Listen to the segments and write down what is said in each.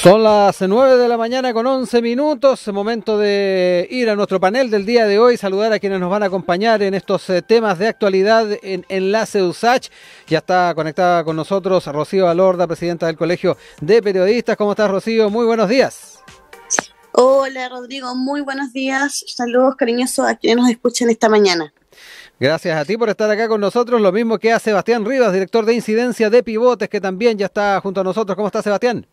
Son las 9 de la mañana con 11 minutos, momento de ir a nuestro panel del día de hoy, saludar a quienes nos van a acompañar en estos temas de actualidad en Enlace USACH. Ya está conectada con nosotros Rocío Alorda, presidenta del Colegio de Periodistas. ¿Cómo estás, Rocío? Muy buenos días. Hola, Rodrigo, muy buenos días. Saludos cariñosos a quienes nos escuchan esta mañana. Gracias a ti por estar acá con nosotros, lo mismo que a Sebastián Rivas, director de incidencia de Pivotes, que también ya está junto a nosotros. ¿Cómo está, Sebastián?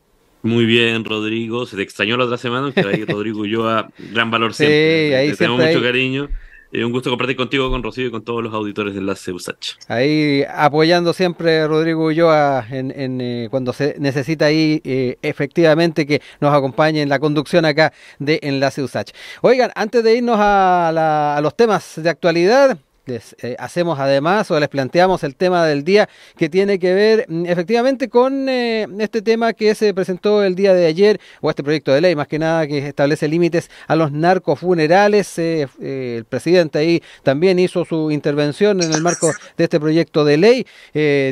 Muy bien, Rodrigo. Se te extrañó la otra semana, que ahí Rodrigo y yo a gran valor Sí, siempre. ahí Te tenemos siempre mucho hay... cariño. Un gusto compartir contigo, con Rocío y con todos los auditores de Enlace USACH. Ahí apoyando siempre Rodrigo Ulloa cuando se necesita ahí efectivamente que nos acompañe en la conducción acá de Enlace USACH. Oigan, antes de irnos a los temas de actualidad, les hacemos además o les planteamos el tema del día que tiene que ver efectivamente con este tema que se presentó el día de ayer, o este proyecto de ley más que nada que establece límites a los narcofunerales. El presidente ahí también hizo su intervención en el marco de este proyecto de ley,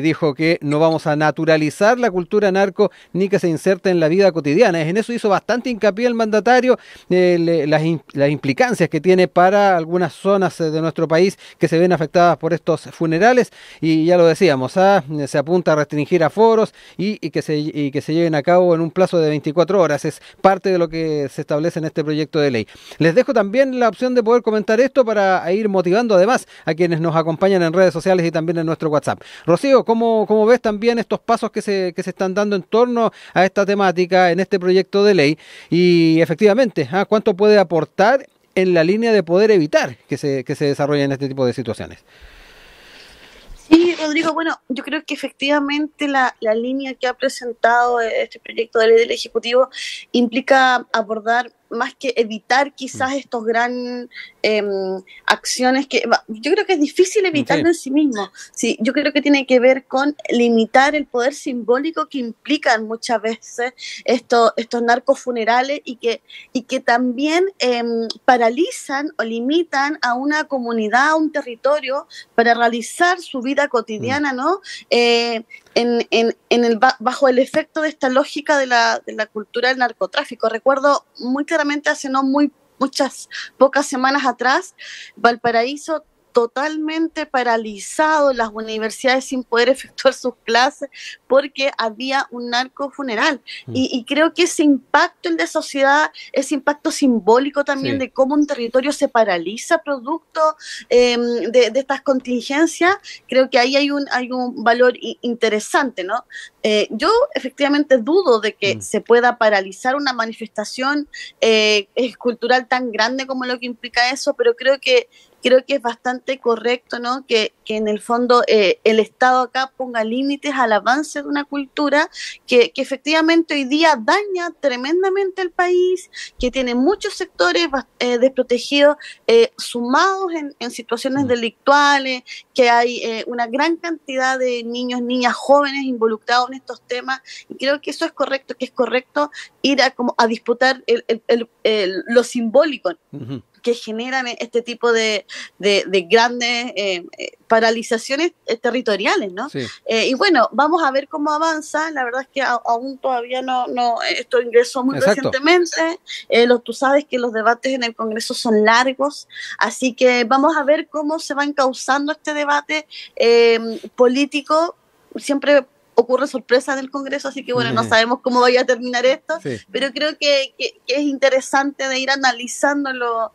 dijo que no vamos a naturalizar la cultura narco ni que se inserte en la vida cotidiana. En eso hizo bastante hincapié el mandatario, las implicancias que tiene para algunas zonas de nuestro país que se ven afectadas por estos funerales, y ya lo decíamos, se apunta a restringir aforos y que se lleven a cabo en un plazo de 24 horas. Es parte de lo que se establece en este proyecto de ley. Les dejo también la opción de poder comentar esto para ir motivando además a quienes nos acompañan en redes sociales y también en nuestro WhatsApp. Rocío, ¿cómo ves también estos pasos que se están dando en torno a esta temática en este proyecto de ley? Y efectivamente, ¿cuánto puede aportar en la línea de poder evitar que se desarrollen este tipo de situaciones? Sí, Rodrigo, bueno, yo creo que efectivamente la línea que ha presentado este proyecto de ley del Ejecutivo implica abordar más que evitar quizás estos gran acciones que yo creo que es difícil evitarlo en sí mismo. Sí, yo creo que tiene que ver con limitar el poder simbólico que implican muchas veces estos narcofunerales y que también paralizan o limitan a una comunidad, a un territorio para realizar su vida cotidiana, ¿no? Bajo el efecto de esta lógica de la cultura del narcotráfico. Recuerdo muy claramente hace muchas pocas semanas atrás, Valparaíso totalmente paralizado, las universidades sin poder efectuar sus clases porque había un narcofuneral. Y creo que ese impacto en la sociedad, ese impacto simbólico también de cómo un territorio se paraliza producto de estas contingencias, creo que ahí hay un valor interesante, ¿no? Yo efectivamente dudo de que se pueda paralizar una manifestación cultural tan grande como lo que implica eso, pero creo que es bastante correcto, ¿no? Que en el fondo el Estado acá ponga límites al avance de una cultura que efectivamente hoy día daña tremendamente al país, que tiene muchos sectores desprotegidos, sumados en situaciones delictuales, que hay una gran cantidad de niños, niñas, jóvenes involucrados en estos temas, y creo que eso es correcto, que es correcto ir a disputar lo simbólico. Que generan este tipo de grandes paralizaciones territoriales, ¿no? Sí. Y bueno, vamos a ver cómo avanza. La verdad es que aún todavía no esto ingresó muy recientemente. Tú sabes que los debates en el Congreso son largos, así que vamos a ver cómo se va encauzando este debate político. Siempre ocurre sorpresa en el Congreso, así que bueno, no sabemos cómo vaya a terminar esto, pero creo que es interesante de ir analizándolo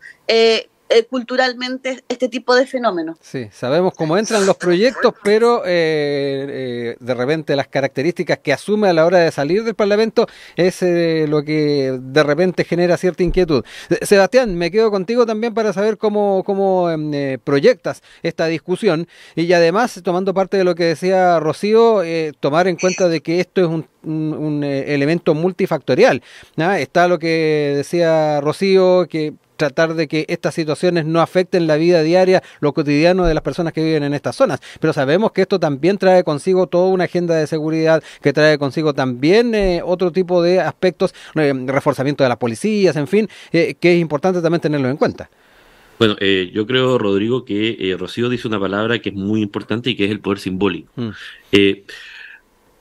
culturalmente este tipo de fenómenos. Sí, sabemos cómo entran los proyectos, pero de repente las características que asume a la hora de salir del Parlamento es lo que de repente genera cierta inquietud. Sebastián, me quedo contigo también para saber cómo proyectas esta discusión, y además, tomando parte de lo que decía Rocío, tomar en cuenta de que esto es un elemento multifactorial, ¿no? Está lo que decía Rocío, que tratar de que estas situaciones no afecten la vida diaria, lo cotidiano de las personas que viven en estas zonas. Pero sabemos que esto también trae consigo toda una agenda de seguridad, que trae consigo también otro tipo de aspectos, reforzamiento de las policías, en fin, que es importante también tenerlo en cuenta. Bueno, yo creo, Rodrigo, que Rocío dice una palabra que es muy importante y que es el poder simbólico.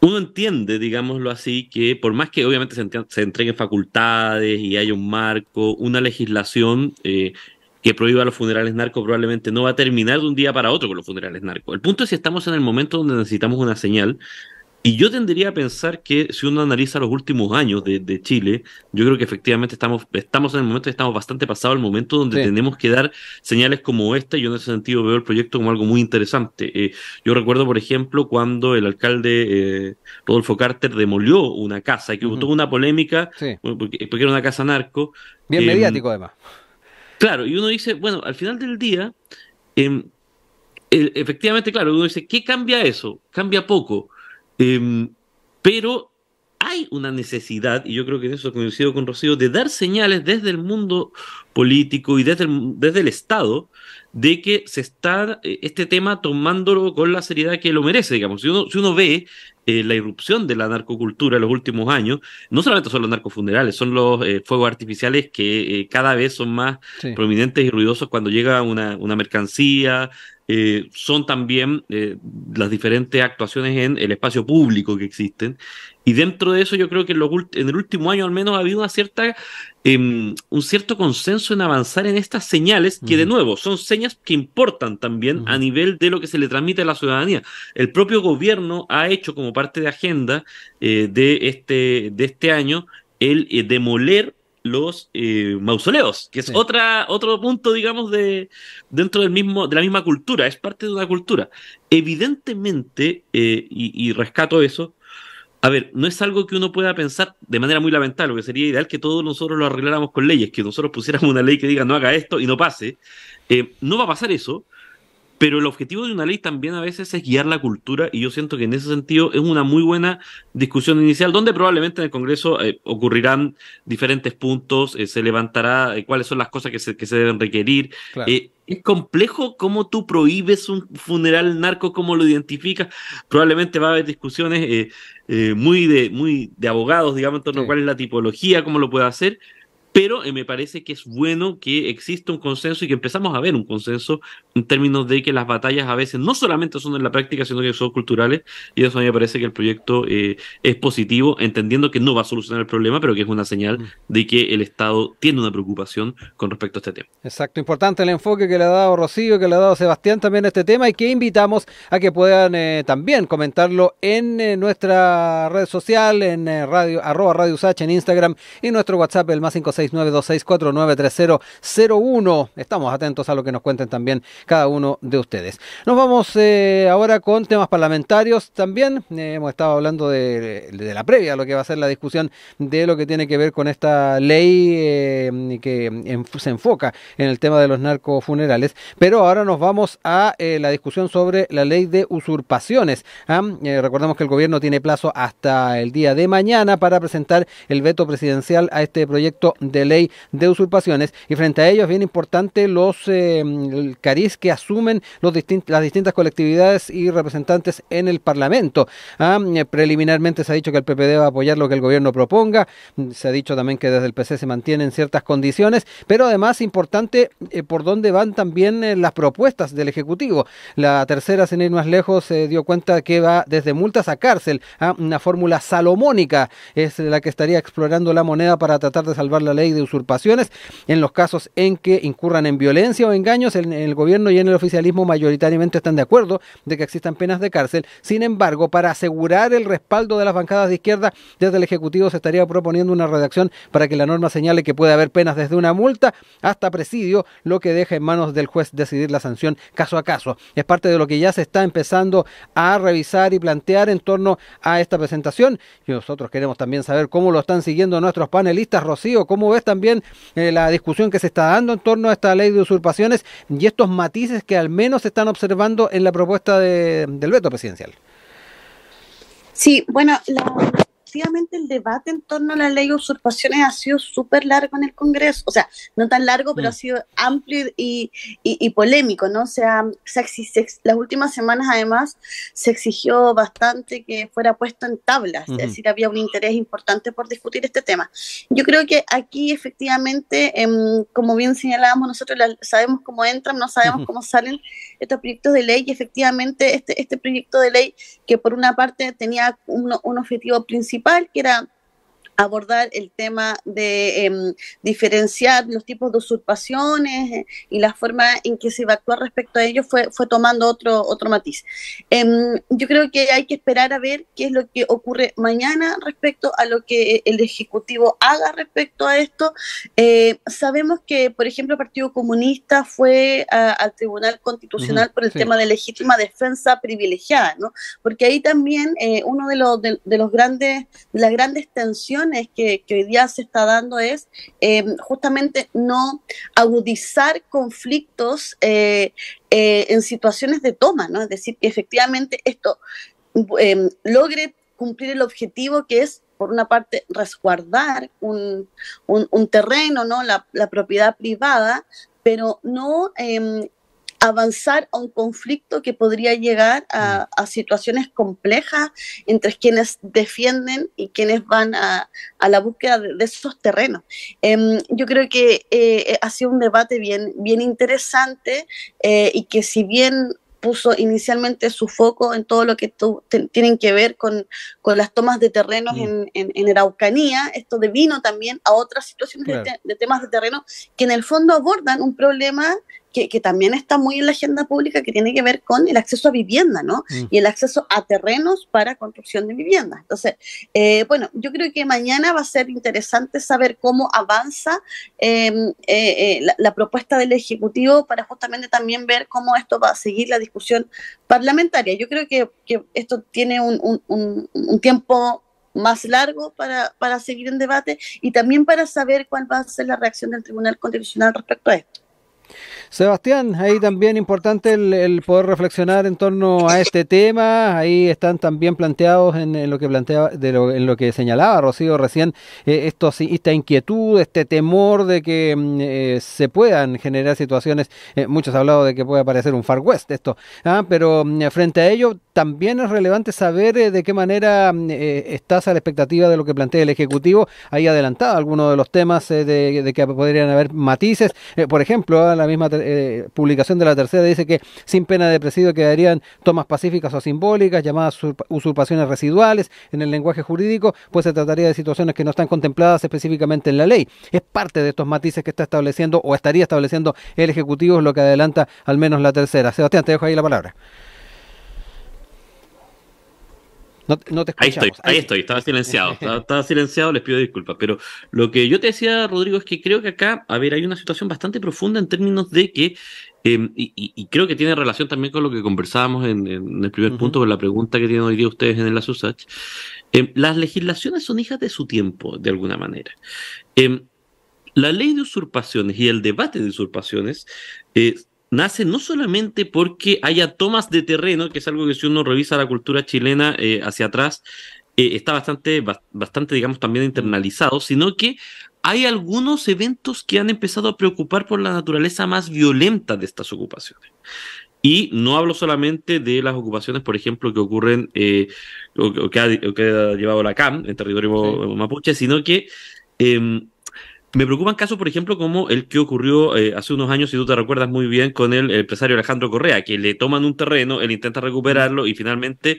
uno entiende, digámoslo así, que por más que obviamente se entreguen facultades y haya un marco, una legislación que prohíba los funerales narcos probablemente no va a terminar de un día para otro con los funerales narcos. El punto es si estamos en el momento donde necesitamos una señal. Y yo tendría a pensar que si uno analiza los últimos años de Chile, yo creo que efectivamente estamos en el momento que estamos bastante pasado el momento donde Sí. tenemos que dar señales como esta. Y yo en ese sentido veo el proyecto como algo muy interesante. Yo recuerdo, por ejemplo, cuando el alcalde Rodolfo Carter demolió una casa y que hubo Ujú. toda una polémica, Sí. bueno, porque era una casa narco. Bien eh, mediático además. claro, y uno dice, bueno, al final del día, eh, efectivamente, claro, uno dice, ¿qué cambia eso? Cambia poco. Em, pero hay una necesidad, y yo creo que en eso coincido con Rocío, de dar señales desde el mundo político y desde el Estado de que se está este tema tomándolo con la seriedad que lo merece, digamos. Si uno ve la irrupción de la narcocultura en los últimos años, no solamente son los narcofunerales, son los fuegos artificiales que cada vez son más Sí. prominentes y ruidosos cuando llega una mercancía, son también las diferentes actuaciones en el espacio público que existen. Y dentro de eso yo creo que en el último año al menos ha habido un cierto consenso en avanzar en estas señales que de Ujú. nuevo son señas que importan también a Ujú. nivel de lo que se le transmite a la ciudadanía. El propio gobierno ha hecho como parte de agenda de este año el demoler los mausoleos, que es Sí. otro punto, digamos, de la misma cultura, es parte de una cultura. Evidentemente, y rescato eso, a ver, no es algo que uno pueda pensar de manera muy lamentable, porque sería ideal que todos nosotros lo arregláramos con leyes, que nosotros pusiéramos una ley que diga no haga esto y no pase. No va a pasar eso, pero el objetivo de una ley también a veces es guiar la cultura y yo siento que en ese sentido es una muy buena discusión inicial donde probablemente en el Congreso ocurrirán diferentes puntos, se levantará cuáles son las cosas que se deben requerir. Claro. Es complejo cómo tú prohíbes un funeral narco, cómo lo identificas. Probablemente va a haber discusiones muy de abogados, digamos, en torno a Sí. cuál es la tipología, cómo lo puede hacer. Pero me parece que es bueno que exista un consenso y que empezamos a ver un consenso en términos de que las batallas a veces no solamente son en la práctica, sino que son culturales. Y eso a mí me parece que el proyecto es positivo, entendiendo que no va a solucionar el problema, pero que es una señal Mm. de que el Estado tiene una preocupación con respecto a este tema. Exacto, importante el enfoque que le ha dado Rocío, que le ha dado Sebastián también a este tema y que invitamos a que puedan también comentarlo en nuestra red social, en radio, @Radio Usach en Instagram y nuestro WhatsApp el +56926493001. Estamos atentos a lo que nos cuenten también cada uno de ustedes. Nos vamos ahora con temas parlamentarios también. Hemos estado hablando de la previa, lo que va a ser la discusión de lo que tiene que ver con esta ley que se enfoca en el tema de los narcofunerales, pero ahora nos vamos a la discusión sobre la ley de usurpaciones. Recordemos que el gobierno tiene plazo hasta el día de mañana para presentar el veto presidencial a este proyecto de ley de usurpaciones y frente a ello es bien importante el cariz que asumen las distintas colectividades y representantes en el Parlamento. Preliminarmente se ha dicho que el PPD va a apoyar lo que el gobierno proponga, se ha dicho también que desde el PC se mantienen ciertas condiciones, pero además importante por dónde van también las propuestas del Ejecutivo. La tercera, sin ir más lejos, se dio cuenta que va desde multas a cárcel, a una fórmula salomónica, es la que estaría explorando la moneda para tratar de salvar la ley de usurpaciones en los casos en que incurran en violencia o engaños. En el gobierno y en el oficialismo mayoritariamente están de acuerdo de que existan penas de cárcel. Sin embargo, para asegurar el respaldo de las bancadas de izquierda, desde el Ejecutivo se estaría proponiendo una redacción para que la norma señale que puede haber penas desde una multa hasta presidio, lo que deja en manos del juez decidir la sanción caso a caso. Es parte de lo que ya se está empezando a revisar y plantear en torno a esta presentación. Y nosotros queremos también saber cómo lo están siguiendo nuestros panelistas. Rocío, ¿cómo ves también la discusión que se está dando en torno a esta ley de usurpaciones y estos matices que al menos se están observando en la propuesta del veto presidencial? Sí, bueno, efectivamente el debate en torno a la ley de usurpaciones ha sido súper largo en el Congreso, o sea, no tan largo, pero ha sido amplio y polémico, ¿no? O sea, las últimas semanas además se exigió bastante que fuera puesto en tablas, es decir, había un interés importante por discutir este tema. Yo creo que aquí efectivamente, como bien señalábamos, nosotros sabemos cómo entran, no sabemos cómo salen estos proyectos de ley, y efectivamente este proyecto de ley, que por una parte tenía un objetivo principal, que era abordar el tema de diferenciar los tipos de usurpaciones y la forma en que se iba a actuar respecto a ello, fue tomando otro matiz. Yo creo que hay que esperar a ver qué es lo que ocurre mañana respecto a lo que el Ejecutivo haga respecto a esto. Sabemos que, por ejemplo, el Partido Comunista fue al Tribunal Constitucional por el tema de legítima defensa privilegiada, ¿no? Porque ahí también uno de las grandes tensiones que hoy día se está dando es justamente no agudizar conflictos en situaciones de toma, ¿no? Es decir, que efectivamente esto logre cumplir el objetivo, que es, por una parte, resguardar un terreno, ¿no? La propiedad privada, pero no avanzar a un conflicto que podría llegar a situaciones complejas entre quienes defienden y quienes van a la búsqueda de esos terrenos. Yo creo que ha sido un debate bien interesante, y que, si bien puso inicialmente su foco en todo lo que tienen que ver con las tomas de terrenos en Araucanía, esto devino también a otras situaciones de temas de terreno que en el fondo abordan un problema que también está muy en la agenda pública, que tiene que ver con el acceso a vivienda, ¿no? Y el acceso a terrenos para construcción de viviendas. Entonces, bueno, yo creo que mañana va a ser interesante saber cómo avanza la propuesta del Ejecutivo, para justamente también ver cómo esto va a seguir la discusión parlamentaria. Yo creo que esto tiene un tiempo más largo para seguir en debate, y también para saber cuál va a ser la reacción del Tribunal Constitucional respecto a esto. Sebastián, ahí también importante el poder reflexionar en torno a este tema. Ahí están también planteados en lo que en lo que señalaba Rocío recién, esta inquietud, este temor de que se puedan generar situaciones. Muchos han hablado de que puede aparecer un Far West esto, pero frente a ello también es relevante saber de qué manera estás a la expectativa de lo que plantea el Ejecutivo. Ahí adelantado algunos de los temas de que podrían haber matices. Por ejemplo, la misma publicación de La Tercera dice que sin pena de presidio quedarían tomas pacíficas o simbólicas, llamadas usurpaciones residuales en el lenguaje jurídico, pues se trataría de situaciones que no están contempladas específicamente en la ley. Es parte de estos matices que está estableciendo o estaría estableciendo el Ejecutivo, es lo que adelanta al menos La Tercera. Sebastián, te dejo ahí la palabra. No te escuchamos. Ahí estoy, estaba silenciado, les pido disculpas, pero lo que yo te decía, Rodrigo, es que creo que acá, hay una situación bastante profunda en términos de que, y creo que tiene relación también con lo que conversábamos en el primer punto, con la pregunta que tienen hoy día ustedes en la SUSACH. Las legislaciones son hijas de su tiempo, de alguna manera. La ley de usurpaciones y el debate de usurpaciones nace no solamente porque haya tomas de terreno, que es algo que, si uno revisa la cultura chilena hacia atrás, está bastante, digamos, también internalizado, sino que hay algunos eventos que han empezado a preocupar por la naturaleza más violenta de estas ocupaciones. Y no hablo solamente de las ocupaciones, por ejemplo, que ocurren o que ha llevado la CAM en territorio mapuche, sino que me preocupan casos, por ejemplo, como el que ocurrió hace unos años, si tú te recuerdas muy bien, con el empresario Alejandro Correa, que le toman un terreno, él intenta recuperarlo y finalmente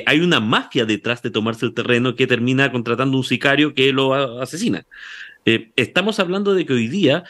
hay una mafia detrás de tomarse el terreno que termina contratando un sicario que lo asesina. Estamos hablando de que hoy día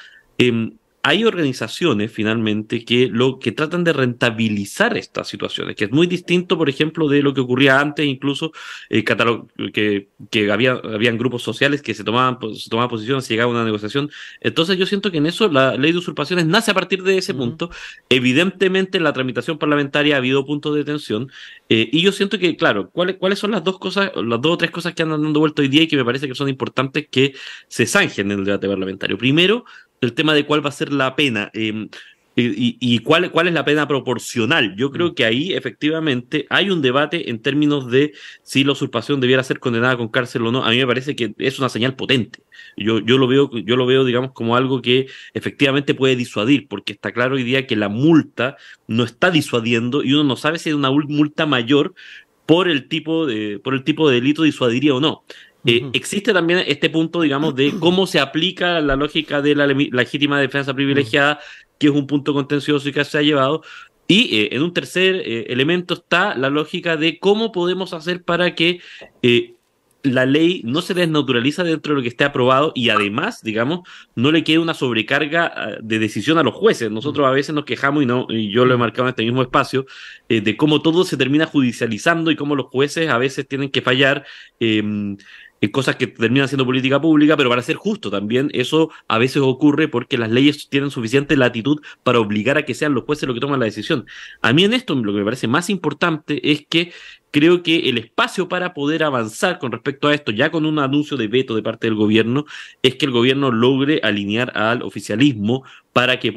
hay organizaciones finalmente que tratan de rentabilizar estas situaciones, que es muy distinto, por ejemplo, de lo que ocurría antes, incluso que habían grupos sociales que se tomaban posiciones, se llegaba a una negociación. Entonces yo siento que en eso la ley de usurpaciones nace a partir de ese punto. Evidentemente en la tramitación parlamentaria ha habido puntos de tensión, y yo siento que, claro, ¿cuáles son las dos o tres cosas que andan dando vuelta hoy día y que me parece que son importantes que se zanjen en el debate parlamentario? Primero, el tema de cuál va a ser la pena. y cuál es la pena proporcional. Yo creo que ahí efectivamente hay un debate en términos de si la usurpación debiera ser condenada con cárcel o no. A mí me parece que es una señal potente. Yo lo veo, digamos, como algo que efectivamente puede disuadir, porque está claro hoy día que la multa no está disuadiendo y uno no sabe si es una multa mayor por el tipo de delito disuadiría o no. Existe también este punto, digamos, de cómo se aplica la lógica de la legítima defensa privilegiada, que es un punto contencioso y que se ha llevado. Y en un tercer elemento está la lógica de cómo podemos hacer para que la ley no se desnaturaliza dentro de lo que esté aprobado y además, digamos, no le quede una sobrecarga de decisión a los jueces. Nosotros a veces nos quejamos, y yo lo he marcado en este mismo espacio, de cómo todo se termina judicializando y cómo los jueces a veces tienen que fallar en cosas que terminan siendo política pública, pero para ser justo también, eso a veces ocurre porque las leyes tienen suficiente latitud para obligar a que sean los jueces los que toman la decisión. A mí en esto lo que me parece más importante es que creo que el espacio para poder avanzar con respecto a esto, ya con un anuncio de veto de parte del gobierno, es que el gobierno logre alinear al oficialismo para que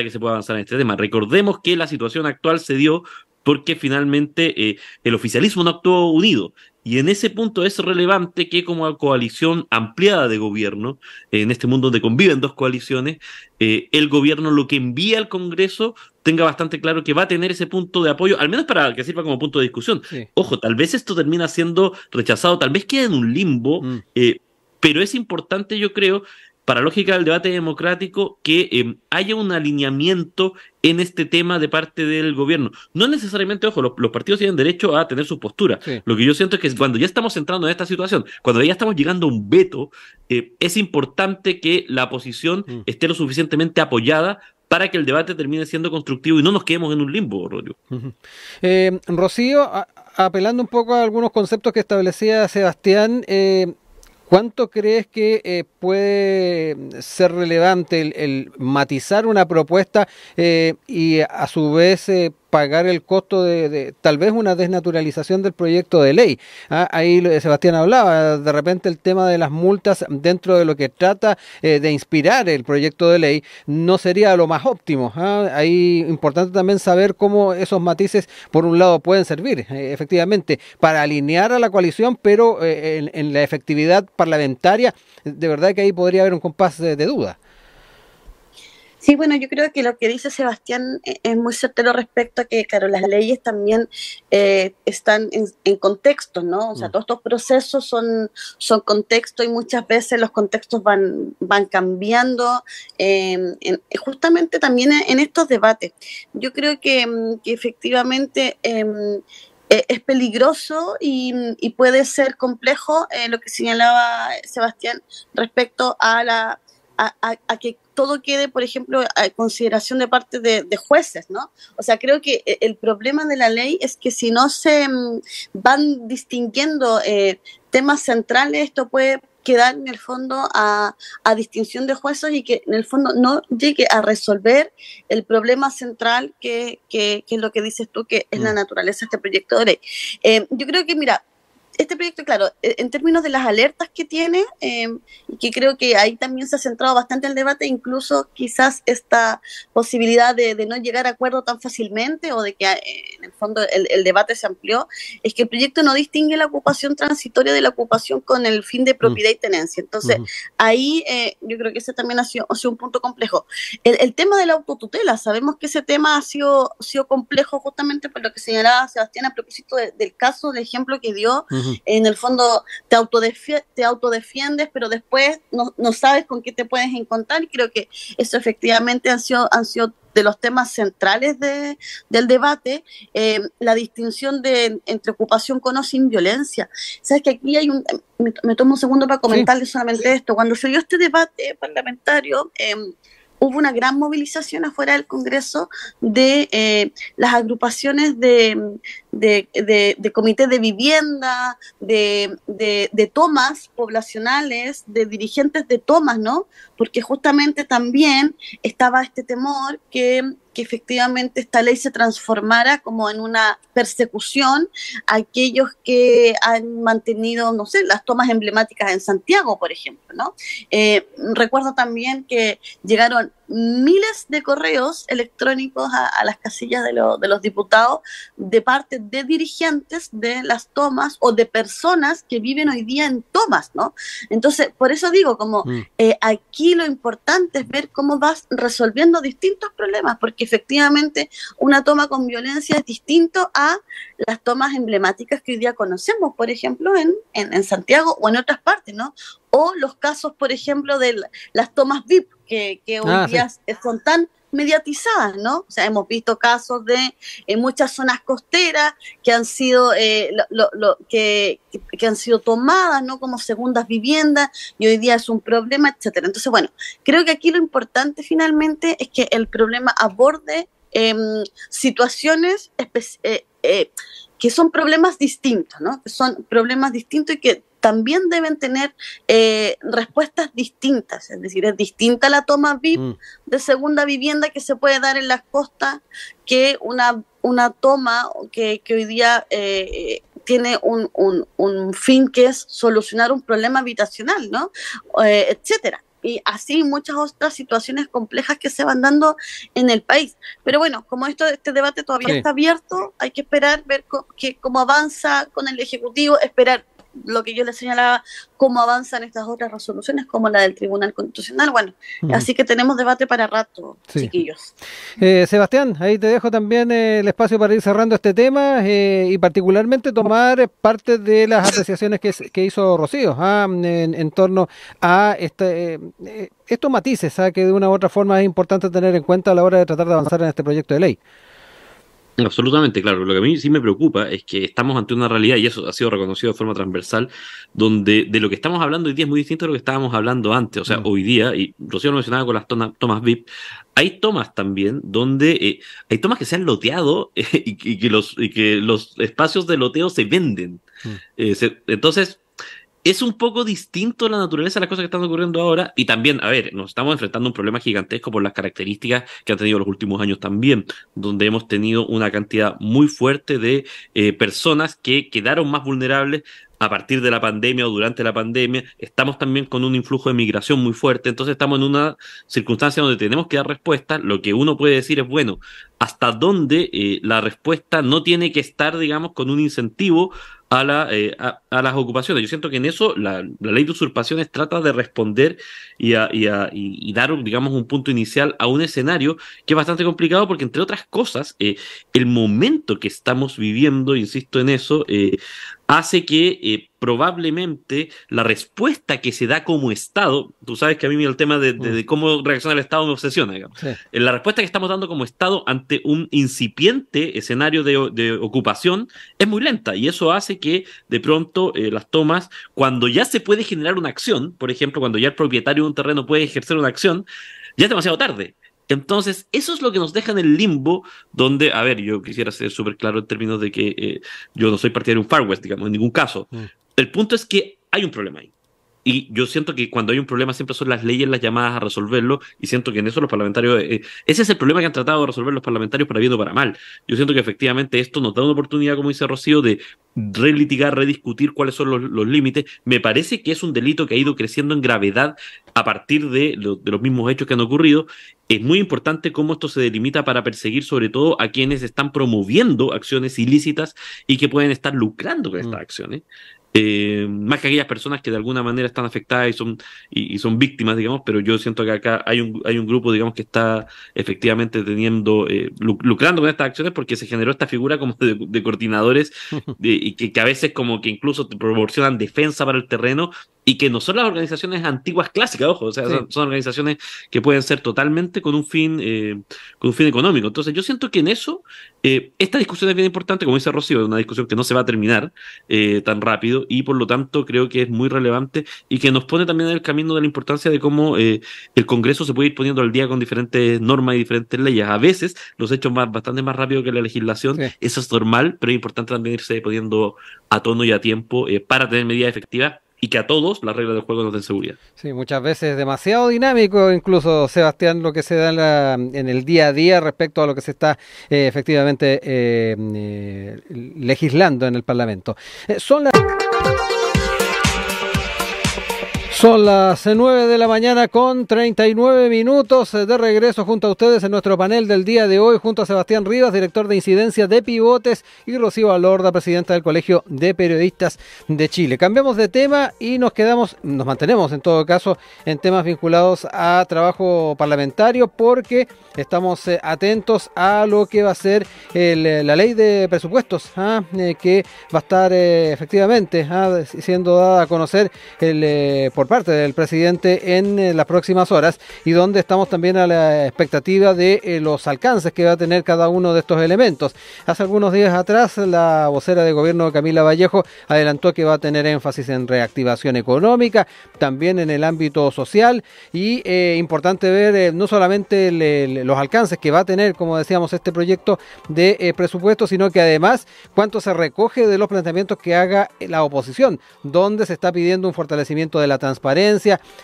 se pueda avanzar en este tema. Recordemos que la situación actual se dio porque finalmente el oficialismo no actuó unido. Y en ese punto es relevante que como coalición ampliada de gobierno, en este mundo donde conviven dos coaliciones, el gobierno lo que envía al Congreso tenga bastante claro que va a tener ese punto de apoyo, al menos para que sirva como punto de discusión. Sí. Ojo, tal vez esto termina siendo rechazado, tal vez quede en un limbo, pero es importante, yo creo, para lógica del debate democrático, que haya un alineamiento en este tema de parte del gobierno. No necesariamente, ojo, los partidos tienen derecho a tener su postura. Sí. Lo que yo siento es que cuando ya estamos entrando en esta situación, cuando ya estamos llegando a un veto, es importante que la oposición esté lo suficientemente apoyada para que el debate termine siendo constructivo y no nos quedemos en un limbo, Rodrigo. Rocío, apelando un poco a algunos conceptos que establecía Sebastián, ¿cuánto crees que puede ser relevante el matizar una propuesta y a su vez pagar el costo de tal vez una desnaturalización del proyecto de ley? Ahí Sebastián hablaba, de repente el tema de las multas dentro de lo que trata de inspirar el proyecto de ley no sería lo más óptimo. Ahí importante también saber cómo esos matices por un lado pueden servir efectivamente para alinear a la coalición, pero en la efectividad parlamentaria de verdad que ahí podría haber un compás de duda. Sí, bueno, yo creo que lo que dice Sebastián es muy certero respecto a que, claro, las leyes también están en contexto, ¿no? O sea, todos estos procesos son contexto y muchas veces los contextos van cambiando justamente también en estos debates. Yo creo que efectivamente es peligroso y puede ser complejo lo que señalaba Sebastián respecto a que todo quede, por ejemplo, a consideración de parte de jueces, ¿no? O sea, creo que el problema de la ley es que si no se van distinguiendo temas centrales, esto puede quedar en el fondo a distinción de jueces y que en el fondo no llegue a resolver el problema central que es lo que dices tú, que es la naturaleza de este proyecto de ley. Yo creo que, mira, este proyecto, claro, en términos de las alertas que tiene, y que creo que ahí también se ha centrado bastante el debate, incluso quizás esta posibilidad de no llegar a acuerdo tan fácilmente o de que en el fondo el debate se amplió, es que el proyecto no distingue la ocupación transitoria de la ocupación con el fin de propiedad y tenencia. Entonces, ahí yo creo que ese también ha sido un punto complejo. El tema de la autotutela, sabemos que ese tema ha sido complejo justamente por lo que señalaba Sebastián a propósito del caso, del ejemplo que dio. En el fondo te autodefiendes, pero después no sabes con qué te puedes encontrar, y creo que eso efectivamente han sido de los temas centrales del debate, la distinción entre ocupación con o sin violencia. Sabes que aquí hay me tomo un segundo para comentarles solamente esto. Cuando se dio este debate parlamentario, hubo una gran movilización afuera del Congreso de las agrupaciones de comités de vivienda, de tomas poblacionales, de dirigentes de tomas, ¿no? Porque justamente también estaba este temor que que efectivamente esta ley se transformara como en una persecución a aquellos que han mantenido, no sé, las tomas emblemáticas en Santiago, por ejemplo, ¿no? Recuerdo también que llegaron miles de correos electrónicos a las casillas de los diputados de parte de dirigentes de las tomas o de personas que viven hoy día en tomas, ¿no? Entonces, por eso digo, como aquí lo importante es ver cómo vas resolviendo distintos problemas, porque efectivamente una toma con violencia es distinto a las tomas emblemáticas que hoy día conocemos, por ejemplo, en Santiago o en otras partes, ¿no? O los casos, por ejemplo, de las tomas VIP, que hoy día son tan mediatizadas, ¿no? O sea, hemos visto casos de muchas zonas costeras que han sido que han sido tomadas, ¿no? Como segundas viviendas, y hoy día es un problema, etcétera. Entonces, bueno, creo que aquí lo importante finalmente es que el problema aborde situaciones que son problemas distintos, ¿no? Que son problemas distintos y que también deben tener respuestas distintas, es decir, es distinta la toma VIP de segunda vivienda que se puede dar en las costas que una toma que hoy día tiene un fin que es solucionar un problema habitacional, ¿no? Etcétera. Y así muchas otras situaciones complejas que se van dando en el país. Pero bueno, como este debate todavía está abierto, hay que esperar, ver cómo avanza con el Ejecutivo, esperar lo que yo les señalaba, cómo avanzan estas otras resoluciones, como la del Tribunal Constitucional. Bueno, así que tenemos debate para rato, chiquillos. Sebastián, ahí te dejo también el espacio para ir cerrando este tema y particularmente tomar parte de las apreciaciones que hizo Rocío en torno a estos matices que de una u otra forma es importante tener en cuenta a la hora de tratar de avanzar en este proyecto de ley. Absolutamente, claro. Lo que a mí sí me preocupa es que estamos ante una realidad, y eso ha sido reconocido de forma transversal, donde de lo que estamos hablando hoy día es muy distinto a lo que estábamos hablando antes. O sea, hoy día, y Rocío lo mencionaba con las tomas VIP, hay tomas también donde hay tomas que se han loteado y que los espacios de loteo se venden. Entonces, es un poco distinto la naturaleza de las cosas que están ocurriendo ahora, y también, a ver, nos estamos enfrentando a un problema gigantesco por las características que han tenido los últimos años también, donde hemos tenido una cantidad muy fuerte de personas que quedaron más vulnerables a partir de la pandemia o durante la pandemia. Estamos también con un influjo de migración muy fuerte, entonces estamos en una circunstancia donde tenemos que dar respuesta. Lo que uno puede decir es, bueno, hasta dónde la respuesta no tiene que estar, digamos, con un incentivo a las ocupaciones. Yo siento que en eso la ley de usurpaciones trata de responder y dar, digamos, un punto inicial a un escenario que es bastante complicado, porque entre otras cosas, el momento que estamos viviendo, insisto en eso, hace que probablemente la respuesta que se da como Estado, tú sabes que a mí el tema de cómo reacciona el Estado me obsesiona, digamos. La respuesta que estamos dando como Estado ante un incipiente escenario de ocupación es muy lenta, y eso hace que de pronto las tomas, cuando ya se puede generar una acción, por ejemplo, cuando ya el propietario de un terreno puede ejercer una acción, ya es demasiado tarde. Entonces, eso es lo que nos deja en el limbo, donde, a ver, yo quisiera ser súper claro en términos de que yo no soy partidario de un Far West, digamos, en ningún caso. El punto es que hay un problema ahí. Y yo siento que cuando hay un problema siempre son las leyes las llamadas a resolverlo, y siento que en eso los parlamentarios, ese es el problema que han tratado de resolver los parlamentarios, para bien o para mal. Yo siento que efectivamente esto nos da una oportunidad, como dice Rocío, de relitigar, rediscutir cuáles son los límites. Me parece que es un delito que ha ido creciendo en gravedad a partir de los mismos hechos que han ocurrido. Es muy importante cómo esto se delimita para perseguir sobre todo a quienes están promoviendo acciones ilícitas y que pueden estar lucrando con estas acciones. Más que aquellas personas que de alguna manera están afectadas y son víctimas, digamos, pero yo siento que acá hay un grupo, digamos, que está efectivamente lucrando con estas acciones, porque se generó esta figura como de coordinadores y que a veces como que incluso te proporcionan defensa para el terreno, y que no son las organizaciones antiguas clásicas, ojo, o sea, son organizaciones que pueden ser totalmente con un fin económico. Entonces yo siento que en eso esta discusión es bien importante, como dice Rocío, es una discusión que no se va a terminar tan rápido, y por lo tanto creo que es muy relevante y que nos pone también en el camino de la importancia de cómo el Congreso se puede ir poniendo al día con diferentes normas y diferentes leyes. A veces los hechos van bastante más rápido que la legislación, eso es normal, pero es importante también irse poniendo a tono y a tiempo para tener medidas efectivas y que a todos las reglas del juego nos den seguridad. Sí, muchas veces demasiado dinámico, incluso, Sebastián, lo que se da en el día a día respecto a lo que se está efectivamente legislando en el Parlamento. Son las 9 de la mañana con 39 minutos de regreso junto a ustedes en nuestro panel del día de hoy, junto a Sebastián Rivas, director de incidencia de Pivotes, y Rocío Alorda, presidenta del Colegio de Periodistas de Chile. Cambiamos de tema y nos mantenemos en todo caso en temas vinculados a trabajo parlamentario, porque estamos atentos a lo que va a ser la ley de presupuestos, que va a estar efectivamente siendo dada a conocer por parte del presidente en las próximas horas, y donde estamos también a la expectativa de los alcances que va a tener cada uno de estos elementos. Hace algunos días atrás, la vocera de gobierno, Camila Vallejo, adelantó que va a tener énfasis en reactivación económica, también en el ámbito social, y importante ver no solamente los alcances que va a tener, como decíamos, este proyecto de presupuesto, sino que además cuánto se recoge de los planteamientos que haga la oposición, donde se está pidiendo un fortalecimiento de la transparencia,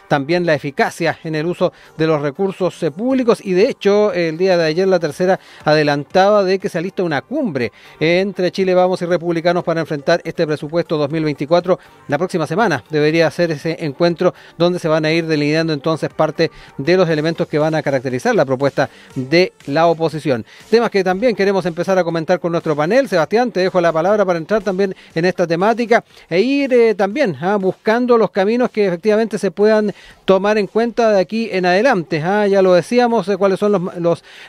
también la eficacia en el uso de los recursos públicos, y de hecho el día de ayer la tercera adelantaba de que se alista una cumbre entre Chile Vamos y Republicanos para enfrentar este presupuesto 2024. La próxima semana debería ser ese encuentro donde se van a ir delineando entonces parte de los elementos que van a caracterizar la propuesta de la oposición. Temas que también queremos empezar a comentar con nuestro panel. Sebastián, te dejo la palabra para entrar también en esta temática e ir también buscando los caminos que efectivamente se puedan tomar en cuenta de aquí en adelante. Ya lo decíamos, cuáles son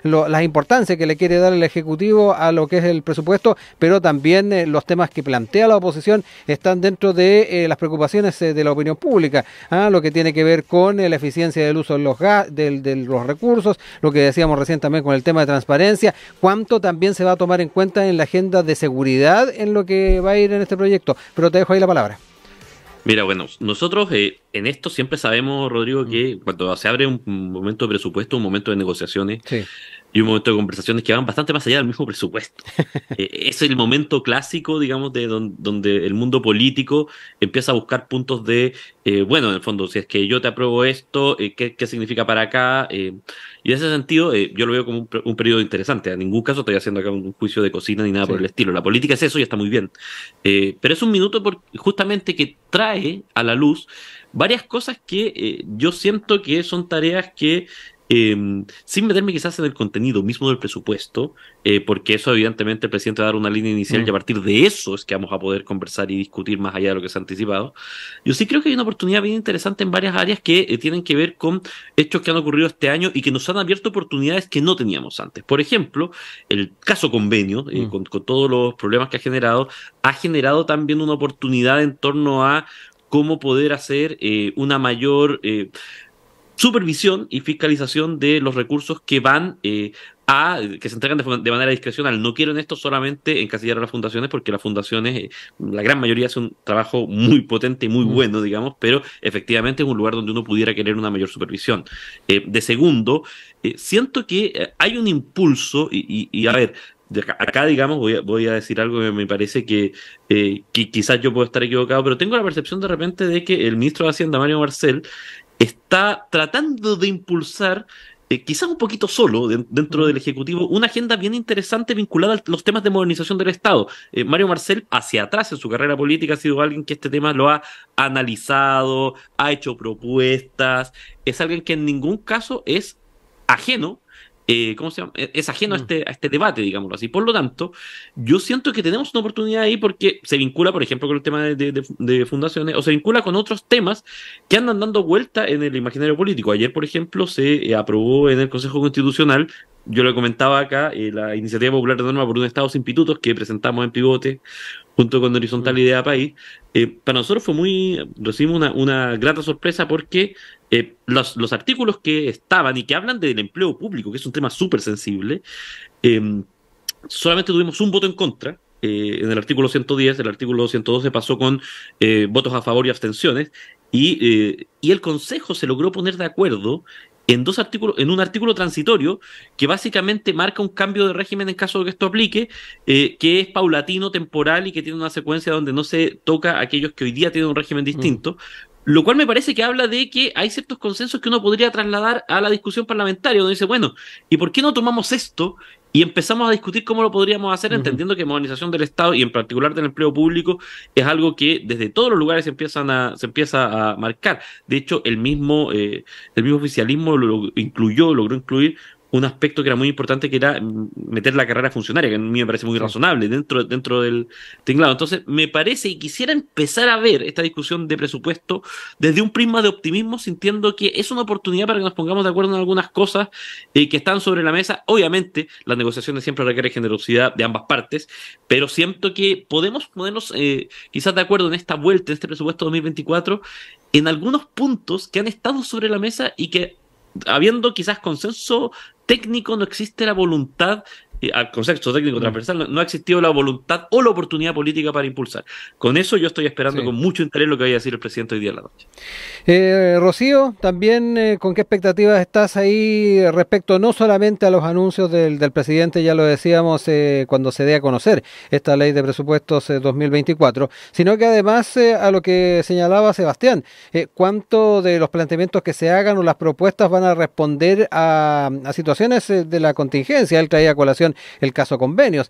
las importancias que le quiere dar el Ejecutivo a lo que es el presupuesto, pero también los temas que plantea la oposición están dentro de las preocupaciones de la opinión pública, lo que tiene que ver con la eficiencia del uso de los recursos, lo que decíamos recién también con el tema de transparencia, cuánto también se va a tomar en cuenta en la agenda de seguridad en lo que va a ir en este proyecto. Pero te dejo ahí la palabra. Mira, bueno, nosotros en esto siempre sabemos, Rodrigo, que cuando se abre un momento de presupuesto, un momento de negociaciones, sí, y un momento de conversaciones que van bastante más allá del mismo presupuesto. Es el momento clásico, digamos, de donde el mundo político empieza a buscar puntos de, bueno, en el fondo, si es que yo te apruebo esto, ¿qué significa para acá? Y en ese sentido, yo lo veo como un periodo interesante. En ningún caso estoy haciendo acá un juicio de cocina ni nada por el estilo. La política es eso y está muy bien. Pero es un minuto justamente que trae a la luz varias cosas que yo siento que son tareas que, sin meterme quizás en el contenido mismo del presupuesto, porque eso evidentemente el presidente va a dar una línea inicial y a partir de eso es que vamos a poder conversar y discutir más allá de lo que se ha anticipado. Yo sí creo que hay una oportunidad bien interesante en varias áreas que tienen que ver con hechos que han ocurrido este año y que nos han abierto oportunidades que no teníamos antes. Por ejemplo, el caso convenio, con todos los problemas que ha generado también una oportunidad en torno a cómo poder hacer una mayor supervisión y fiscalización de los recursos que van que se entregan de manera discrecional. No quiero en esto solamente encasillar a las fundaciones, porque las fundaciones, la gran mayoría, hacen un trabajo muy potente y muy bueno, digamos, pero efectivamente es un lugar donde uno pudiera querer una mayor supervisión. De segundo, siento que hay un impulso, y a ver, acá, digamos, voy a decir algo que me parece que quizás yo puedo estar equivocado, pero tengo la percepción de repente de que el ministro de Hacienda, Mario Marcel, está tratando de impulsar, quizás un poquito solo dentro del Ejecutivo, una agenda bien interesante vinculada a los temas de modernización del Estado. Mario Marcel, hacia atrás en su carrera política, ha sido alguien que este tema lo ha analizado, ha hecho propuestas, es alguien que en ningún caso es ajeno. ¿Cómo se llama? Es ajeno a este debate, digámoslo así. Por lo tanto, yo siento que tenemos una oportunidad ahí porque se vincula, por ejemplo, con el tema de fundaciones, o se vincula con otros temas que andan dando vuelta en el imaginario político. Ayer, por ejemplo, se aprobó en el Consejo Constitucional, yo lo comentaba acá, la Iniciativa Popular de Norma por un Estado sin Pitutos, que presentamos en Pivote junto con Horizontal Idea País. Para nosotros recibimos una grata sorpresa porque los artículos que estaban y que hablan del empleo público, que es un tema súper sensible, solamente tuvimos un voto en contra. En el artículo 110, el artículo 112 pasó con votos a favor y abstenciones, y el Consejo se logró poner de acuerdo en dos artículos, en un artículo transitorio que básicamente marca un cambio de régimen en caso de que esto aplique, que es paulatino, temporal y que tiene una secuencia donde no se toca a aquellos que hoy día tienen un régimen distinto. Lo cual me parece que habla de que hay ciertos consensos que uno podría trasladar a la discusión parlamentaria, donde dice, bueno, ¿y por qué no tomamos esto y empezamos a discutir cómo lo podríamos hacer, entendiendo que modernización del Estado y en particular del empleo público es algo que desde todos los lugares se empieza a marcar? De hecho, el mismo oficialismo logró incluir un aspecto que era muy importante, que era meter la carrera funcionaria, que a mí me parece muy razonable dentro del tinglado. Entonces, me parece y quisiera empezar a ver esta discusión de presupuesto desde un prisma de optimismo, sintiendo que es una oportunidad para que nos pongamos de acuerdo en algunas cosas que están sobre la mesa. Obviamente, las negociaciones siempre requieren generosidad de ambas partes, pero siento que podemos ponernos quizás de acuerdo en esta vuelta, en este presupuesto 2024, en algunos puntos que han estado sobre la mesa y que, habiendo quizás consenso técnico, no existe la voluntad, al consenso técnico transversal, no ha existido la voluntad o la oportunidad política para impulsar. Con eso yo estoy esperando con mucho interés lo que vaya a decir el presidente hoy día en la noche. Rocío, también ¿con qué expectativas estás ahí respecto no solamente a los anuncios del presidente, ya lo decíamos cuando se dé a conocer esta ley de presupuestos 2024, sino que además a lo que señalaba Sebastián, cuánto de los planteamientos que se hagan o las propuestas van a responder a situaciones de la contingencia? Él traía a colación el caso convenios.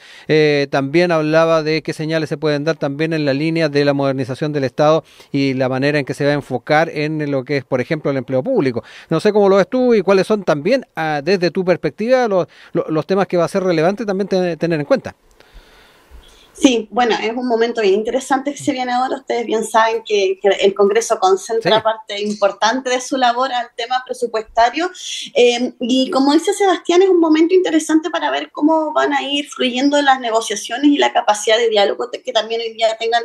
También hablaba de qué señales se pueden dar también en la línea de la modernización del Estado y la manera en que se va a enfocar en lo que es, por ejemplo, el empleo público. No sé cómo lo ves tú y cuáles son también, desde tu perspectiva, los temas que va a ser relevante también tener en cuenta. Sí, bueno, es un momento bien interesante que se viene ahora. Ustedes bien saben que el Congreso concentra parte importante de su labor al tema presupuestario. Y como dice Sebastián, es un momento interesante para ver cómo van a ir fluyendo las negociaciones y la capacidad de diálogo que también hoy día tengan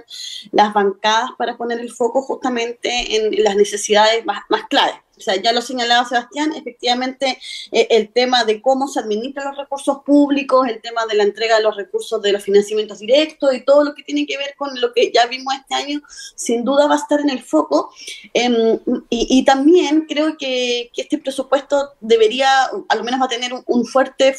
las bancadas para poner el foco justamente en las necesidades más claves. O sea, ya lo señalaba Sebastián, efectivamente el tema de cómo se administran los recursos públicos, el tema de la entrega de los recursos de los financiamientos directos y todo lo que tiene que ver con lo que ya vimos este año, sin duda va a estar en el foco. Y también creo que este presupuesto debería, a lo menos va a tener un fuerte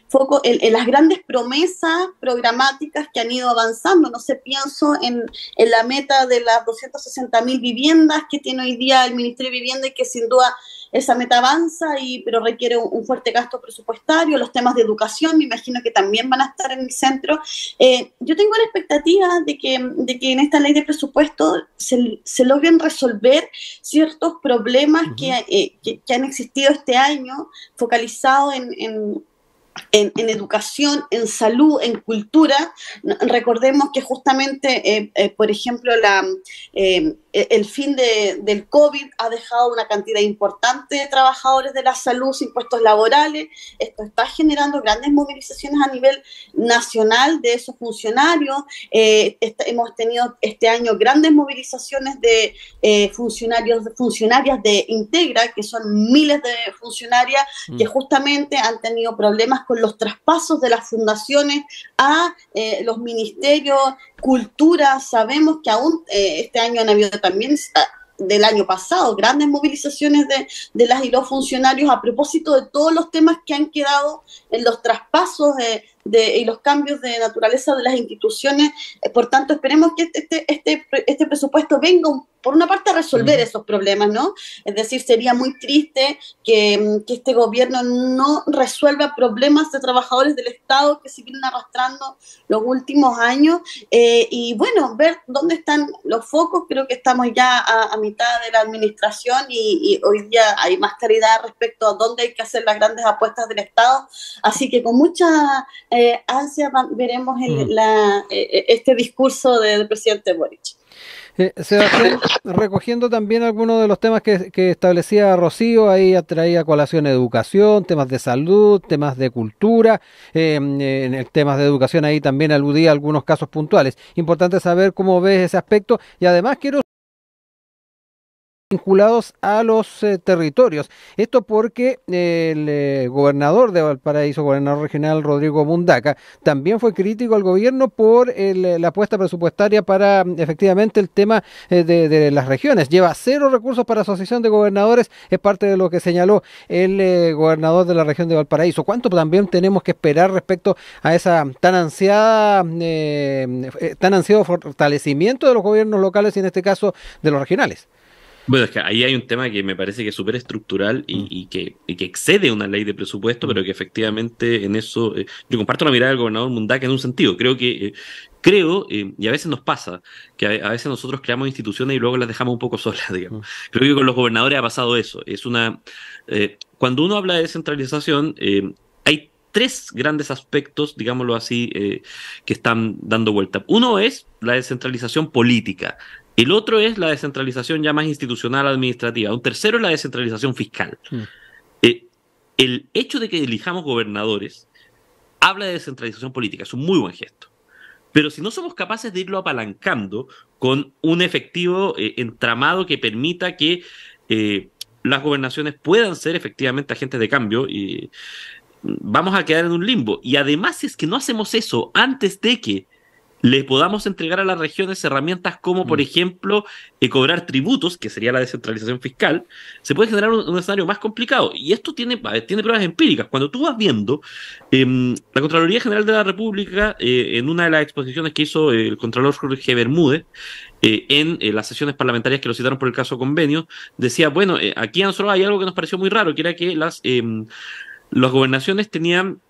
foco en las grandes promesas programáticas que han ido avanzando. No sé, pienso en la meta de las 260.000 viviendas que tiene hoy día el Ministerio de Vivienda, y que sin duda esa meta avanza, pero requiere un fuerte gasto presupuestario. Los temas de educación me imagino que también van a estar en el centro. Yo tengo la expectativa de que en esta ley de presupuesto se logren resolver ciertos problemas que han existido este año, focalizados en educación, en salud, en cultura. Recordemos que justamente, por ejemplo, el fin del COVID ha dejado una cantidad importante de trabajadores de la salud sin puestos laborales. Esto está generando grandes movilizaciones a nivel nacional de esos funcionarios. Hemos tenido este año grandes movilizaciones de funcionarias de Integra, que son miles de funcionarias que justamente han tenido problemas con los traspasos de las fundaciones a los ministerios. Cultura, sabemos que aún este año han habido también, del año pasado, grandes movilizaciones de las y los funcionarios a propósito de todos los temas que han quedado en los traspasos y los cambios de naturaleza de las instituciones. Por tanto, esperemos que este presupuesto venga por una parte a resolver esos problemas, ¿no? Es decir, sería muy triste que este gobierno no resuelva problemas de trabajadores del Estado que se vienen arrastrando los últimos años, y bueno, ver dónde están los focos. Creo que estamos ya a mitad de la administración y hoy día hay más claridad respecto a dónde hay que hacer las grandes apuestas del Estado, así que con mucha ansia veremos este discurso del presidente Boric. Sebastián, recogiendo también algunos de los temas que establecía Rocío, ahí traía a colación educación, temas de salud, temas de cultura, en el temas de educación ahí también aludía a algunos casos puntuales. Importante saber cómo ves ese aspecto, y además quiero vinculados a los territorios. Esto porque el gobernador de Valparaíso, gobernador regional Rodrigo Mundaca, también fue crítico al gobierno por la apuesta presupuestaria para efectivamente el tema de las regiones. Lleva cero recursos para asociación de gobernadores, es parte de lo que señaló el gobernador de la región de Valparaíso. ¿Cuánto también tenemos que esperar respecto a esa tan ansiado fortalecimiento de los gobiernos locales y en este caso de los regionales? Bueno, es que ahí hay un tema que me parece que es súper estructural y que excede una ley de presupuesto, pero que efectivamente en eso yo comparto la mirada del gobernador Mundaca en un sentido. Creo, y a veces nos pasa, que a veces nosotros creamos instituciones y luego las dejamos un poco solas, digamos. Creo que con los gobernadores ha pasado eso. Cuando uno habla de descentralización, hay tres grandes aspectos, digámoslo así, que están dando vuelta. Uno es la descentralización política. El otro es la descentralización ya más institucional, administrativa. Un tercero es la descentralización fiscal. El hecho de que elijamos gobernadores habla de descentralización política. Es un muy buen gesto. Pero si no somos capaces de irlo apalancando con un efectivo entramado que permita que las gobernaciones puedan ser efectivamente agentes de cambio, vamos a quedar en un limbo. Y además, si es que no hacemos eso antes de que le podamos entregar a las regiones herramientas como, por ejemplo, cobrar tributos, que sería la descentralización fiscal, se puede generar un escenario más complicado. Y esto tiene pruebas empíricas. Cuando tú vas viendo, la Contraloría General de la República, en una de las exposiciones que hizo el Contralor Jorge Bermúdez, en las sesiones parlamentarias que lo citaron por el caso convenio, decía, bueno, aquí a nosotros hay algo que nos pareció muy raro, que era que las gobernaciones tenían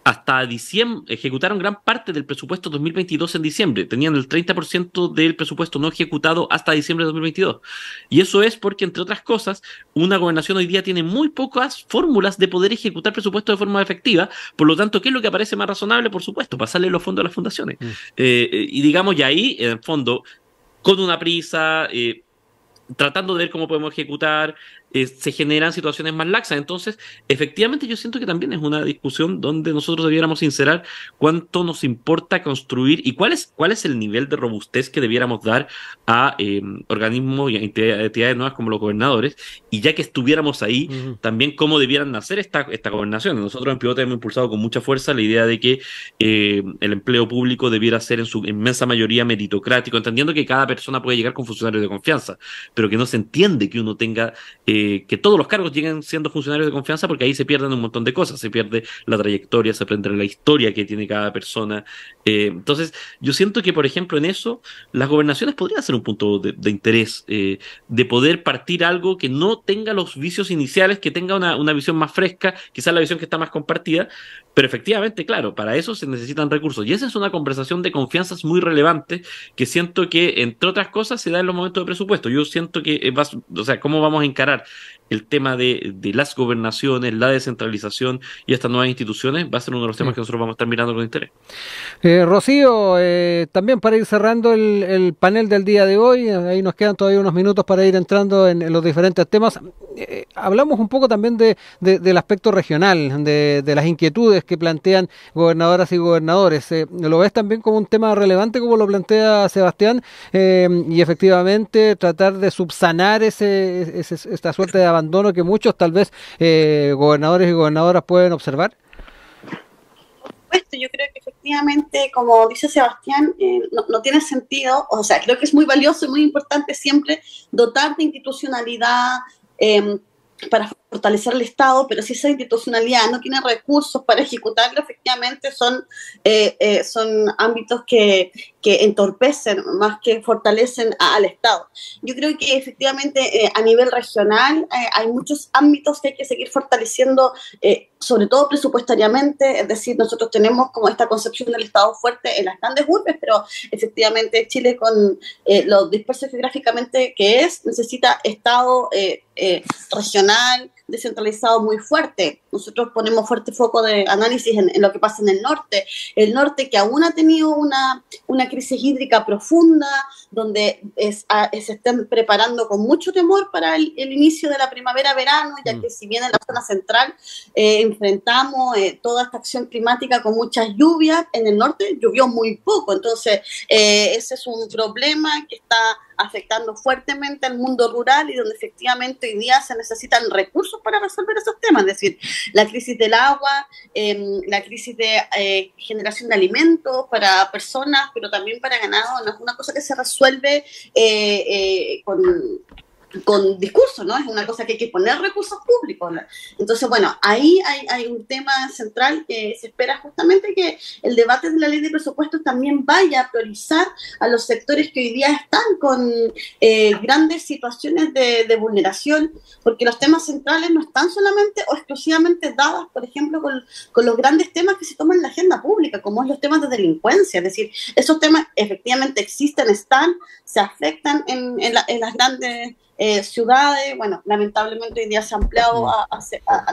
hasta diciembre, ejecutaron gran parte del presupuesto 2022 en diciembre. Tenían el 30% del presupuesto no ejecutado hasta diciembre de 2022. Y eso es porque, entre otras cosas, una gobernación hoy día tiene muy pocas fórmulas de poder ejecutar presupuesto de forma efectiva. Por lo tanto, ¿qué es lo que parece más razonable? Por supuesto, pasarle los fondos a las fundaciones. Y digamos, y ahí, en el fondo, con una prisa, tratando de ver cómo podemos ejecutar, se generan situaciones más laxas. Entonces, efectivamente, yo siento que también es una discusión donde nosotros debiéramos sincerar cuánto nos importa construir y cuál es el nivel de robustez que debiéramos dar a organismos y a entidades nuevas como los gobernadores, y ya que estuviéramos ahí, también cómo debieran nacer esta gobernación. Nosotros en Pivote hemos impulsado con mucha fuerza la idea de que el empleo público debiera ser en su inmensa mayoría meritocrático, entendiendo que cada persona puede llegar con funcionarios de confianza, pero que no se entiende que uno tenga que todos los cargos lleguen siendo funcionarios de confianza, porque ahí se pierden un montón de cosas, se pierde la trayectoria, se pierde la historia que tiene cada persona. Entonces, yo siento que, por ejemplo, en eso, las gobernaciones podrían ser un punto de interés, de poder partir algo que no tenga los vicios iniciales, que tenga una visión más fresca, quizás la visión que está más compartida, pero efectivamente, claro, para eso se necesitan recursos. Y esa es una conversación de confianzas muy relevante que siento que, entre otras cosas, se da en los momentos de presupuesto. Yo siento que, ¿cómo vamos a encarar el tema de las gobernaciones, la descentralización y estas nuevas instituciones? Va a ser uno de los temas que nosotros vamos a estar mirando con interés. Rocío, también para ir cerrando el panel del día de hoy, ahí nos quedan todavía unos minutos para ir entrando en los diferentes temas. Hablamos un poco también del aspecto regional, de las inquietudes que plantean gobernadoras y gobernadores. ¿Lo ves también como un tema relevante, como lo plantea Sebastián? Y efectivamente tratar de subsanar esta suerte de abandono que muchos, tal vez, gobernadores y gobernadoras pueden observar. Yo creo que efectivamente, como dice Sebastián, no tiene sentido, o sea, creo que es muy valioso y muy importante siempre dotar de institucionalidad para fortalecer el Estado, pero si esa institucionalidad no tiene recursos para ejecutarlo, efectivamente son ámbitos que entorpecen más que fortalecen al Estado. Yo creo que efectivamente a nivel regional hay muchos ámbitos que hay que seguir fortaleciendo, sobre todo presupuestariamente, es decir, nosotros tenemos como esta concepción del Estado fuerte en las grandes urbes, pero efectivamente Chile, con lo disperso geográficamente que es, necesita Estado regional, descentralizado muy fuerte. Nosotros ponemos fuerte foco de análisis en lo que pasa en el norte que aún ha tenido una crisis hídrica profunda, donde se estén preparando con mucho temor para el inicio de la primavera-verano, ya que si bien en la zona central enfrentamos toda esta acción climática con muchas lluvias, en el norte llovió muy poco, entonces ese es un problema que está afectando fuertemente al mundo rural y donde efectivamente hoy día se necesitan recursos para resolver esos temas, es decir, la crisis del agua, la crisis de generación de alimentos para personas, pero también para ganado, no es una cosa que se resuelve con discurso, ¿no? Es una cosa que hay que poner recursos públicos, ¿no? Entonces, bueno, ahí hay un tema central que se espera justamente que el debate de la ley de presupuestos también vaya a priorizar a los sectores que hoy día están con grandes situaciones de vulneración, porque los temas centrales no están solamente o exclusivamente dados, por ejemplo, con los grandes temas que se toman en la agenda pública, como es los temas de delincuencia, es decir, esos temas efectivamente existen, están, se afectan en las grandes ciudades, bueno, lamentablemente hoy día se ha ampliado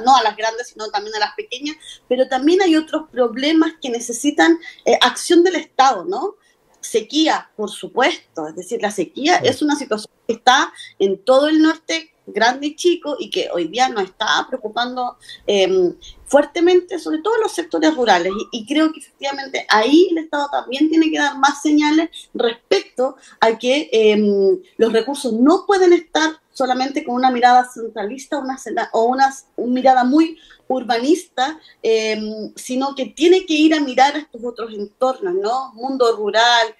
no a las grandes, sino también a las pequeñas, pero también hay otros problemas que necesitan acción del Estado, ¿no? Sequía, por supuesto, es decir, la sequía es una situación que está en todo el norte, grande y chico, y que hoy día nos está preocupando fuertemente, sobre todo en los sectores rurales, y creo que efectivamente ahí el Estado también tiene que dar más señales respecto a que los recursos no pueden estar solamente con una mirada centralista o una mirada muy urbanista, sino que tiene que ir a mirar a estos otros entornos, ¿no? Mundo rural,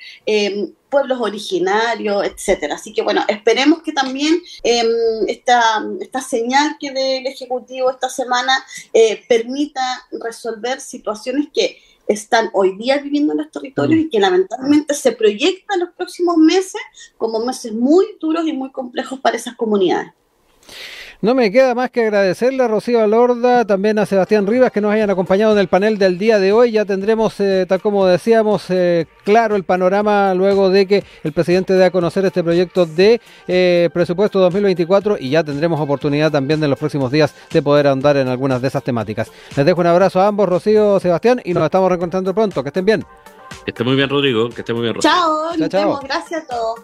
pueblos originarios, etcétera. Así que bueno, esperemos que también esta señal que dé el Ejecutivo esta semana permita resolver situaciones que están hoy día viviendo en los territorios y que lamentablemente se proyectan los próximos meses como meses muy duros y muy complejos para esas comunidades. No me queda más que agradecerle a Rocío Alorda, también a Sebastián Rivas, que nos hayan acompañado en el panel del día de hoy. Ya tendremos, tal como decíamos, claro el panorama luego de que el presidente dé a conocer este proyecto de presupuesto 2024 y ya tendremos oportunidad también en los próximos días de poder ahondar en algunas de esas temáticas. Les dejo un abrazo a ambos, Rocío, Sebastián, y nos estamos reencontrando pronto. Que estén bien. Que esté muy bien, Rodrigo. Que esté muy bien, Rocío. Chao, nos vemos. Gracias a todos.